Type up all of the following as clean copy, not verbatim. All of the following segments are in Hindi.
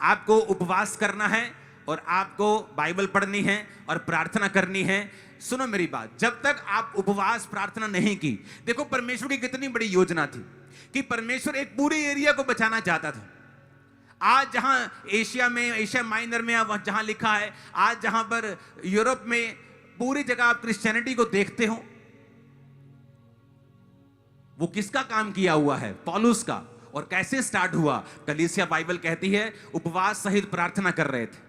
आपको उपवास करना है और आपको बाइबल पढ़नी है और प्रार्थना करनी है। सुनो मेरी बात, जब तक आप उपवास प्रार्थना नहीं की, देखो परमेश्वर की कितनी बड़ी योजना थी कि परमेश्वर एक पूरे एरिया को बचाना चाहता था। आज जहां एशिया में, एशिया माइनर में जहां लिखा है, आज जहां पर यूरोप में पूरी जगह आप क्रिश्चियनिटी को देखते हो, वो किसका काम किया हुआ है? पौलुस का। और कैसे स्टार्ट हुआ? कलीसिया बाइबल कहती है उपवास सहित प्रार्थना कर रहे थे।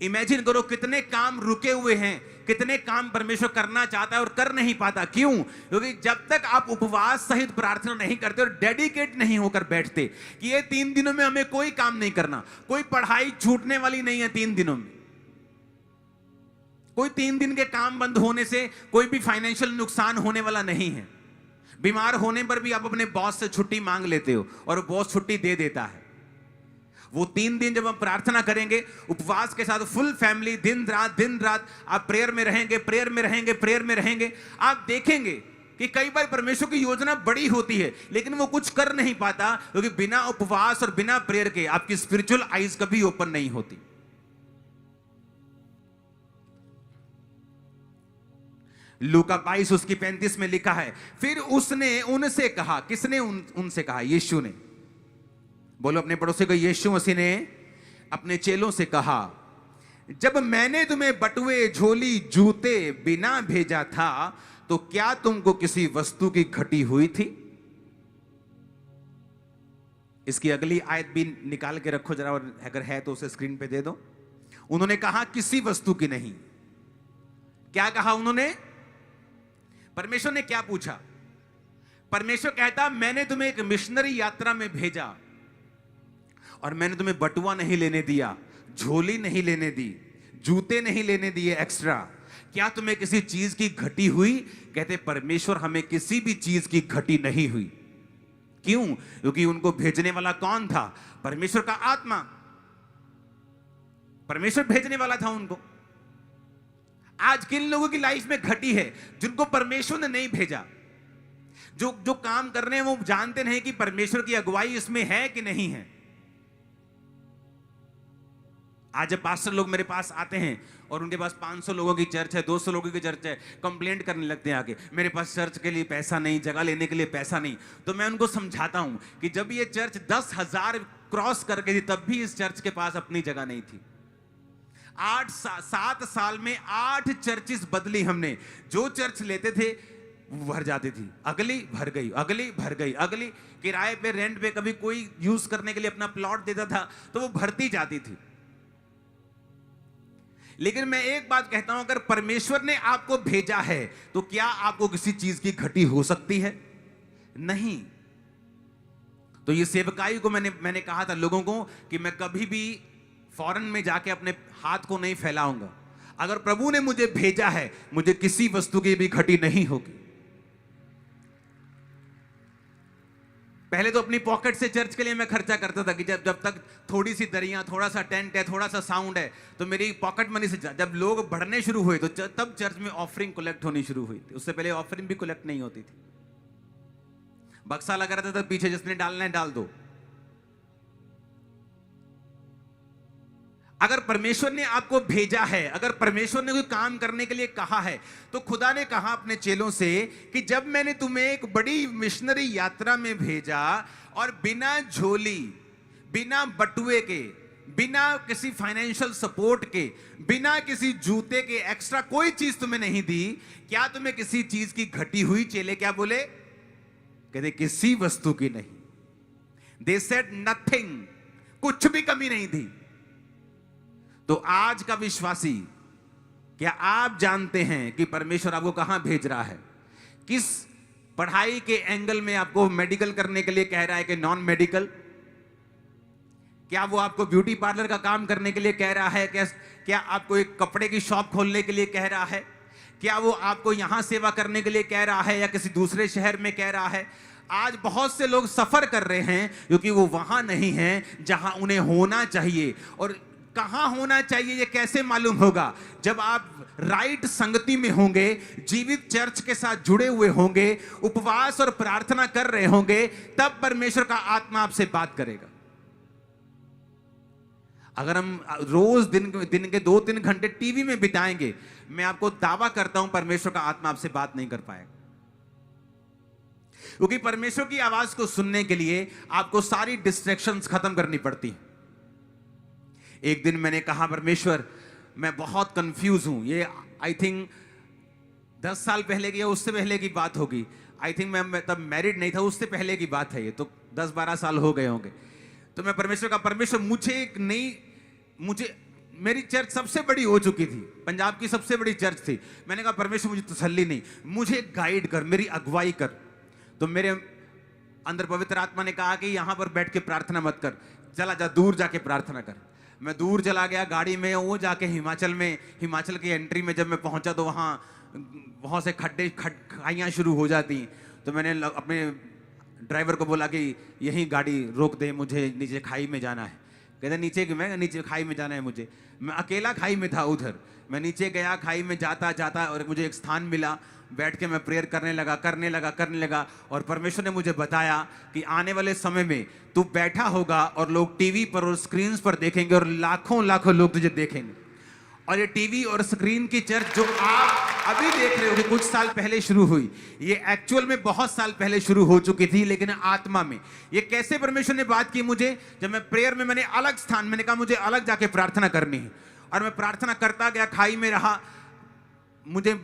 इमेजिन करो कितने काम रुके हुए हैं, कितने काम परमेश्वर करना चाहता है और कर नहीं पाता। क्यों? क्योंकि जब तक आप उपवास सहित प्रार्थना नहीं करते और डेडिकेट नहीं होकर बैठते कि ये 3 दिनों में हमें कोई काम नहीं करना, कोई पढ़ाई छूटने वाली नहीं है 3 दिनों में, कोई 3 दिन के काम बंद होने से कोई भी फाइनेंशियल नुकसान होने वाला नहीं है। बीमार होने पर भी आप अपने बॉस से छुट्टी मांग लेते हो और बॉस छुट्टी दे देता है। वो 3 दिन जब हम प्रार्थना करेंगे उपवास के साथ, फुल फैमिली दिन रात आप प्रेयर में रहेंगे, प्रेयर में रहेंगे, प्रेयर में रहेंगे, आप देखेंगे कि कई बार परमेश्वर की योजना बड़ी होती है लेकिन वो कुछ कर नहीं पाता, क्योंकि बिना उपवास और बिना प्रेयर के आपकी स्पिरिचुअल आईज कभी ओपन नहीं होती। लूका 22 उसकी 35 में लिखा है, फिर उसने उनसे कहा। किसने उनसे कहा? यीशु ने। बोलो अपने पड़ोसी को, यीशु मसीह ने अपने चेलों से कहा, जब मैंने तुम्हें बटुए, झोली, जूते बिना भेजा था तो क्या तुमको किसी वस्तु की घटी हुई थी? इसकी अगली आयत भी निकाल के रखो जरा, और अगर है तो उसे स्क्रीन पे दे दो। उन्होंने कहा किसी वस्तु की नहीं। क्या कहा उन्होंने? परमेश्वर ने क्या पूछा? परमेश्वर कहता मैंने तुम्हें एक मिशनरी यात्रा में भेजा और मैंने तुम्हें बटुआ नहीं लेने दिया, झोली नहीं लेने दी, जूते नहीं लेने दिए एक्स्ट्रा। क्या तुम्हें किसी चीज की घटी हुई? कहते परमेश्वर हमें किसी भी चीज की घटी नहीं हुई। क्यों? क्योंकि उनको भेजने वाला कौन था? परमेश्वर का आत्मा। परमेश्वर भेजने वाला था उनको। आज किन लोगों की लाइफ में घटी है? जिनको परमेश्वर ने नहीं भेजा, जो काम कर रहे हैं वो जानते नहीं कि परमेश्वर की अगुवाई इसमें है कि नहीं है। आज जब पास्टर लोग मेरे पास आते हैं और उनके पास 500 लोगों की चर्च है, 200 लोगों की चर्च है, कंप्लेंट करने लगते हैं आके, मेरे पास चर्च के लिए पैसा नहीं, जगह लेने के लिए पैसा नहीं। तो मैं उनको समझाता हूं कि जब ये चर्च 10,000 क्रॉस करके थी तब भी इस चर्च के पास अपनी जगह नहीं थी। 7 साल में 8 चर्चिस बदली हमने। जो चर्च लेते थे वो भर जाती थी, अगली भर गई, अगली भर गई, अगली किराए पे, रेंट पे, कभी कोई यूज करने के लिए अपना प्लॉट देता था तो वो भरती जाती थी। लेकिन मैं एक बात कहता हूं, अगर परमेश्वर ने आपको भेजा है तो क्या आपको किसी चीज की घटी हो सकती है? नहीं। तो ये सेवकाई को मैंने कहा था लोगों को कि मैं कभी भी फॉरेन में जाके अपने हाथ को नहीं फैलाऊंगा। अगर प्रभु ने मुझे भेजा है, मुझे किसी वस्तु की भी घटी नहीं होगी। पहले तो अपनी पॉकेट से चर्च के लिए मैं खर्चा करता था कि जब तक थोड़ी सी दरियां, थोड़ा सा टेंट है, थोड़ा सा साउंड है, तो मेरी पॉकेट मनी से। जब लोग बढ़ने शुरू हुए तो तब चर्च में ऑफरिंग कलेक्ट होनी शुरू हुई थी। उससे पहले ऑफरिंग भी कलेक्ट नहीं होती थी। बक्सा लगा रहता था पीछे, जिसने डालना है डाल दो। अगर परमेश्वर ने आपको भेजा है, अगर परमेश्वर ने कोई काम करने के लिए कहा है, तो खुदा ने कहा अपने चेलों से कि जब मैंने तुम्हें एक बड़ी मिशनरी यात्रा में भेजा और बिना झोली, बिना बटुए के, बिना किसी फाइनेंशियल सपोर्ट के, बिना किसी जूते के एक्स्ट्रा कोई चीज तुम्हें नहीं दी, क्या तुम्हें किसी चीज की घटी हुई? चेले क्या बोले? कहते किसी वस्तु की नहीं। दे सेड नथिंग, कुछ भी कमी नहीं थी। तो आज का विश्वासी, क्या आप जानते हैं कि परमेश्वर आपको कहां भेज रहा है? किस पढ़ाई के एंगल में आपको मेडिकल करने के लिए कह रहा है कि नॉन मेडिकल? क्या वो आपको ब्यूटी पार्लर का काम करने के लिए कह रहा है? क्या आपको एक कपड़े की शॉप खोलने के लिए कह रहा है? क्या वो आपको यहां सेवा करने के लिए कह रहा है या किसी दूसरे शहर में कह रहा है? आज बहुत से लोग सफर कर रहे हैं क्योंकि वो वहां नहीं हैं जहां उन्हें होना चाहिए। और कहां होना चाहिए ये कैसे मालूम होगा? जब आप राइट संगति में होंगे, जीवित चर्च के साथ जुड़े हुए होंगे, उपवास और प्रार्थना कर रहे होंगे, तब परमेश्वर का आत्मा आपसे बात करेगा। अगर हम रोज दिन के 2-3 घंटे टीवी में बिताएंगे, मैं आपको दावा करता हूं परमेश्वर का आत्मा आपसे बात नहीं कर पाएगा। क्योंकि परमेश्वर की आवाज को सुनने के लिए आपको सारी डिस्ट्रैक्शंस खत्म करनी पड़ती हैं। एक दिन मैंने कहा, परमेश्वर मैं बहुत कंफ्यूज हूं। ये आई थिंक 10 साल पहले की या उससे पहले की बात होगी। आई थिंक मैं तब मैरिड नहीं था, उससे पहले की बात है। ये तो 10-12 साल हो गए होंगे। तो मैं परमेश्वर मुझे मेरी चर्च सबसे बड़ी हो चुकी थी, पंजाब की सबसे बड़ी चर्च थी। मैंने कहा परमेश्वर मुझे तसल्ली नहीं, मुझे गाइड कर, मेरी अगुवाई कर। तो मेरे अंदर पवित्र आत्मा ने कहा कि यहां पर बैठ के प्रार्थना मत कर, चला जा दूर जाके प्रार्थना कर। मैं दूर चला गया गाड़ी में, वो जाके हिमाचल की एंट्री में जब मैं पहुंचा तो वहां बहुत से खाइयां शुरू हो जाती। तो मैंने अपने ड्राइवर को बोला कि यहीं गाड़ी रोक दे, मुझे नीचे खाई में जाना है। कहते नीचे खाई में जाना है मुझे। मैं अकेला खाई में था उधर। मैं नीचे गया, खाई में जाता और मुझे एक स्थान मिला, बैठ के मैं प्रेयर करने लगा। और परमेश्वर ने मुझे बताया कि आने वाले समय में तू बैठा होगा और लोग टीवी पर और स्क्रीन पर देखेंगे और लाखों लोग तुझे देखेंगे। और ये टीवी और स्क्रीन की चर्च जो आप अभी देख रहे हो कि कुछ साल पहले शुरू हुई, ये एक्चुअल में बहुत साल पहले शुरू हो चुकी थी, लेकिन आत्मा में। ये कैसे परमेश्वर ने बात की मुझे, जब मैं प्रेयर में मैंने अलग स्थान, मैंने कहा मुझे अलग जाके प्रार्थना करनी है। और मैं प्रार्थना करता गया, खाई में रहा। मुझे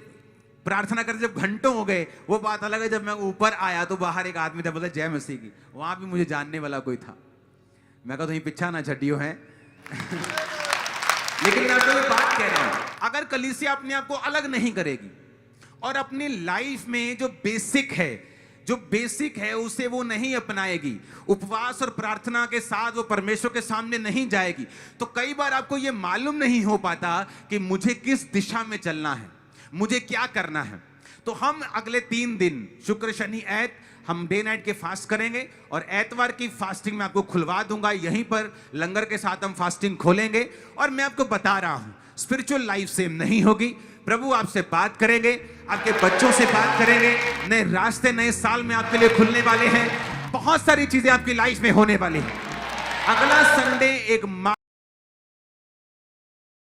प्रार्थना करते जब घंटों हो गए, वो बात अलग है। जब मैं ऊपर आया तो बाहर एक आदमी था, बोला जय मसीह की। वहां भी मुझे जानने वाला कोई था। मैं कहा तुम पीछा ना छड्डियो है। लेकिन मैं आपको एक बात कह रहा हूं, अगर कलीसिया अपने आप को अलग नहीं करेगी और अपनी लाइफ में जो बेसिक है उसे वो नहीं अपनाएगी, उपवास और प्रार्थना के साथ वो परमेश्वर के सामने नहीं जाएगी, तो कई बार आपको ये मालूम नहीं हो पाता कि मुझे किस दिशा में चलना है, मुझे क्या करना है। तो हम अगले 3 दिन शुक्र शनि ऐत हम डे नाइट के फास्ट करेंगे और एतवार की फास्टिंग मैं आपको खुलवा दूंगा। यहीं पर लंगर के साथ हम फास्टिंग खोलेंगे। और मैं आपको बता रहा हूं, स्पिरिचुअल लाइफ सेम नहीं होगी। प्रभु आपसे बात करेंगे, आपके बच्चों से बात करेंगे। नए रास्ते नए साल में आपके लिए खुलने वाले हैं। बहुत सारी चीजें आपकी लाइफ में होने वाली हैं। अगला संडे एक